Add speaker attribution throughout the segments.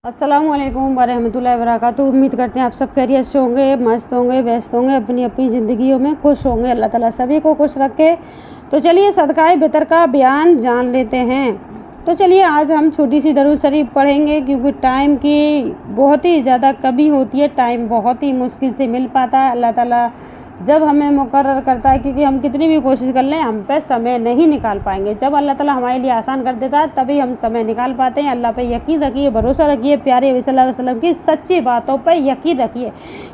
Speaker 1: अस्सलामुअलैकुम वरहमतुल्लाहि वबरकातुहू। उम्मीद करते हैं आप सब खैरियत से होंगे, मस्त होंगे, व्यस्त होंगे, अपनी अपनी ज़िंदगियों में खुश होंगे। अल्लाह ताला सभी को खुश रखे। तो चलिए सदकाए बितर का बयान जान लेते हैं। तो चलिए आज हम छोटी सी दरूद शरीफ पढ़ेंगे, क्योंकि टाइम की बहुत ही ज़्यादा कमी होती है, टाइम बहुत ही मुश्किल से मिल पाता है। अल्लाह ताला जब हमें मुकर्रर करता है, क्योंकि हम कितनी भी कोशिश कर लें हम पे समय नहीं निकाल पाएंगे। जब अल्लाह ताला हमारे लिए आसान कर देता है तभी हम समय निकाल पाते हैं। अल्लाह पे यकीन रखिए, भरोसा रखिए, प्यारे नबी सल्लल्लाहु अलैहि वसल्लम की सच्ची बातों पे यकीन रखिए।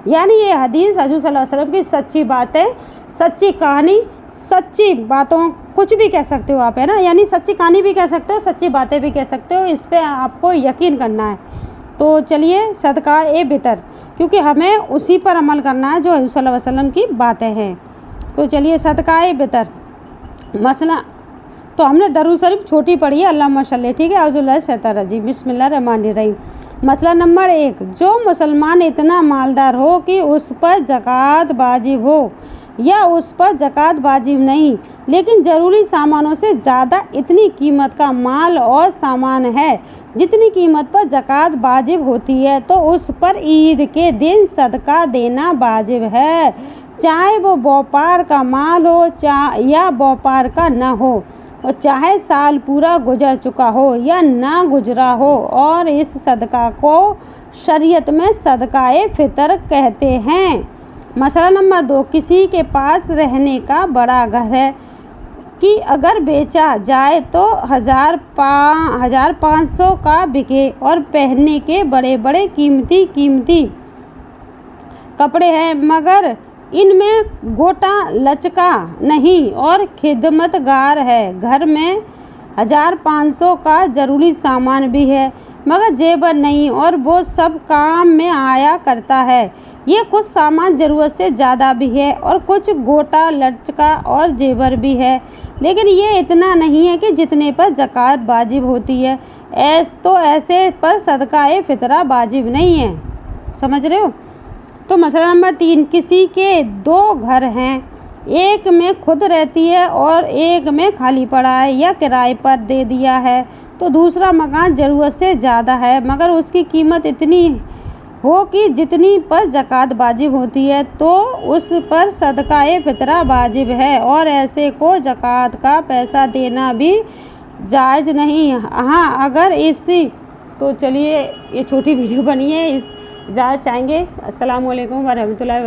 Speaker 1: यानी ये हदीस हजूर सल्लल्लाहु अलैहि वसल्लम की सच्ची बातें, सच्ची कहानी, सच्ची बातों कुछ भी कह सकते हो आप, है ना। यानी सच्ची कहानी भी कह सकते हो, सच्ची बातें भी कह सकते हो, इस पर आपको यकीन करना है। तो चलिए सदका ए बितर, क्योंकि हमें उसी पर अमल करना है जो हज़रत सल्लल्लाहु अलैहि वसल्लम की बातें हैं। तो चलिए सदका ए बितर मसला, तो हमने दरूद शरीफ छोटी पढ़ी है, अल्लाहुम्मा सल्ली, ठीक है। औज़ुबिल्लाहि शैतानिर रजीम, बिस्मिल्लाहिर्रहमानिर्रहीम। मसला नंबर 1, जो मुसलमान इतना मालदार हो कि उस पर ज़कात वाजिब हो, या उस पर ज़कात वाजिब नहीं लेकिन ज़रूरी सामानों से ज़्यादा इतनी कीमत का माल और सामान है जितनी कीमत पर ज़कात वाजिब होती है, तो उस पर ईद के दिन सदका देना वाजिब है, चाहे वो व्यापार का माल हो या व्यापार का न हो, और चाहे साल पूरा गुजर चुका हो या ना गुजरा हो। और इस सदका को शरीयत में सदकाए फितर कहते हैं। मसला नंबर 2, किसी के पास रहने का बड़ा घर है कि अगर बेचा जाए तो 1500 का बिके, और पहनने के बड़े बड़े कीमती कपड़े हैं, मगर इनमें गोटा लचका नहीं और खिदमतगार है। घर में 1500 का ज़रूरी सामान भी है, मगर जेवर नहीं, और वो सब काम में आया करता है। ये कुछ सामान ज़रूरत से ज़्यादा भी है और कुछ गोटा लचका और जेवर भी है, लेकिन ये इतना नहीं है कि जितने पर ज़कात वाजिब होती है। ऐसे पर सदका फितरा वाजिब नहीं है, समझ रहे हो। तो मसला नंबर 3, किसी के 2 घर हैं, एक में खुद रहती है और एक में खाली पड़ा है या किराए पर दे दिया है, तो दूसरा मकान ज़रूरत से ज़्यादा है मगर उसकी कीमत इतनी हो कि जितनी पर ज़कात वाजिब होती है, तो उस पर सदकाए फितरा वाजिब है, और ऐसे को ज़कात का पैसा देना भी जायज़ नहीं। हाँ अगर इसी, तो चलिए ये छोटी वीडियो बनी है, इस इजाज़त चाहेंगे। अस्सलामु अलैकुम वरहमतुल्लाहि